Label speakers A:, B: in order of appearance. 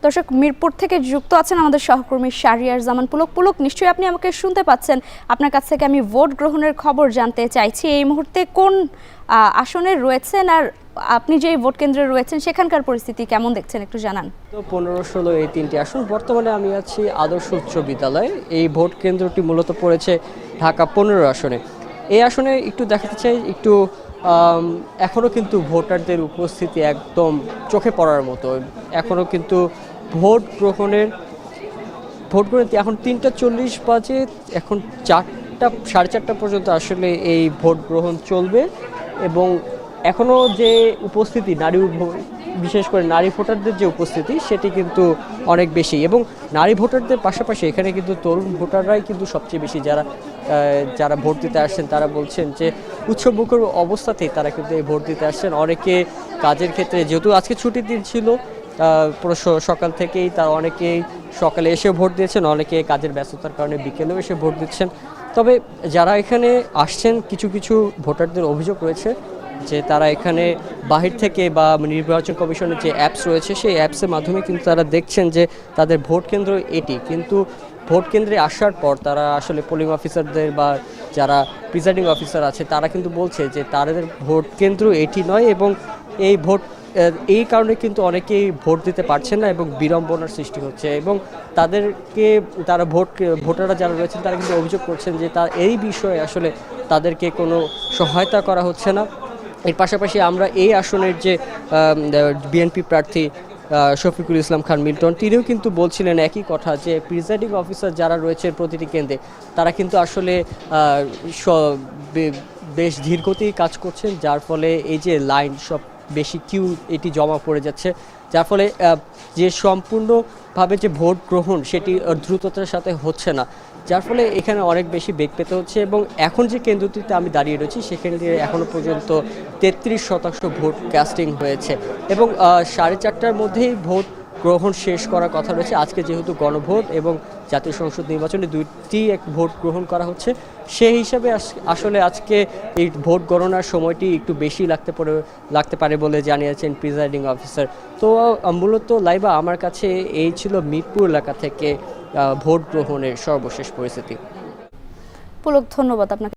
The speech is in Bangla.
A: দর্শক, মিরপুর থেকে যুক্ত আছেন আমাদের সহকর্মী শাহরিয়ার জামান পুলক। পুলক, নিশ্চয়ই আপনি আমাকে শুনতে পাচ্ছেন। আপনার কাছ থেকে আমি ভোট গ্রহণের খবর জানতে চাইছি। এই মুহূর্তে কোন আসনে রয়েছেন, আর আপনি যে ভোট কেন্দ্রে রয়েছেন সেখানকার পরিস্থিতি কেমন দেখছেন একটু জানান।
B: তো 15-16 এই তিনটি আসন। বর্তমানে আমি আছি আদর্শ উচ্চ বিদ্যালয়ে। এই ভোট কেন্দ্রটি মূলত পড়েছে ঢাকা 15 আসনে। এই আসনে একটু দেখাতে চাই, একটু এখনও কিন্তু ভোটারদের উপস্থিতি একদম চোখে পড়ার মতো। এখনও কিন্তু ভোট গ্রহণের এখন 3:40 বাজে, এখন 4টা সাড়ে 4টা পর্যন্ত আসলে এই ভোট গ্রহণ চলবে। এবং এখনও যে উপস্থিতি বিশেষ করে নারী ভোটারদের যে উপস্থিতি সেটি কিন্তু অনেক বেশি, এবং নারী ভোটারদের পাশাপাশি এখানে কিন্তু তরুণ ভোটাররাই কিন্তু সবচেয়ে বেশি। যারা ভোট দিতে আসছেন তারা বলছেন যে উৎসবমুখর অবস্থাতেই তারা কিন্তু এই ভোট দিতে আসছেন। অনেকে কাজের ক্ষেত্রে, যেহেতু আজকে ছুটির দিন ছিল, পুরো সকাল থেকেই তারা অনেকেই সকালে এসে ভোট দিয়েছেন, অনেকে কাজের ব্যস্ততার কারণে বিকেলেও এসে ভোট দিচ্ছেন। তবে যারা এখানে আসছেন, কিছু কিছু ভোটারদের অভিযোগ রয়েছে যে তারা এখানে বাহির থেকে বা নির্বাচন কমিশনের যে অ্যাপস রয়েছে সেই অ্যাপসের মাধ্যমে কিন্তু তারা দেখছেন যে তাদের ভোট কেন্দ্র এটি, কিন্তু ভোট কেন্দ্রে আসার পর তারা আসলে পোলিং অফিসারদের বা যারা প্রিজাইডিং অফিসার আছে তারা কিন্তু বলছে যে তাদের ভোট কেন্দ্র এটি নয়, এবং এই কারণে কিন্তু অনেকেই ভোট দিতে পারছেন না এবং বিড়ম্বনার সৃষ্টি হচ্ছে। এবং ভোটাররা যারা রয়েছেন তারা কিন্তু অভিযোগ করছেন যে এই বিষয়ে আসলে তাদেরকে কোনো সহায়তা করা হচ্ছে না। এর পাশাপাশি আমরা এই আসনের যে বিএনপি প্রার্থী শফিকুল ইসলাম খান মিল্টন, তিনিও কিন্তু বলছিলেন একই কথা, যে প্রিজাইডিং অফিসার যারা রয়েছে প্রতিটি কেন্দ্রে তারা কিন্তু আসলে বেশ ধীরগতির কাজ করছেন, যার ফলে এই যে লাইন সব বেশি কিউ এটি জমা পড়ে যাচ্ছে, যার ফলে যে সম্পূর্ণভাবে যে ভোট গ্রহণ সেটি দ্রুততার সাথে হচ্ছে না, যার ফলে এখানে অনেক বেশি বেগ পেতে হচ্ছে। এবং এখন যে কেন্দ্রটিতে আমি দাঁড়িয়ে রয়েছি সেখানে এখনও পর্যন্ত 33% ভোট কাস্টিং হয়েছে, এবং 4:30টার মধ্যেই ভোট গ্রহণ শেষ করার কথা রয়েছে। আজকে যেহেতু গণভোট এবং জাতীয় সংসদ নির্বাচনে দুইটি ভোট গ্রহণ করা হচ্ছে, সেই হিসাবে আসলে আজকে এই ভোট গণনার সময়টি একটু বেশি লাগতে পারে বলে জানিয়েছেন প্রিজাইডিং অফিসার। তো মূলত লাইবা, আমার কাছে এই ছিল মিরপুর এলাকা থেকে ভোট গ্রহণের সর্বশেষ পরিস্থিতি।
A: পুলক, ধন্যবাদ আপনাকে।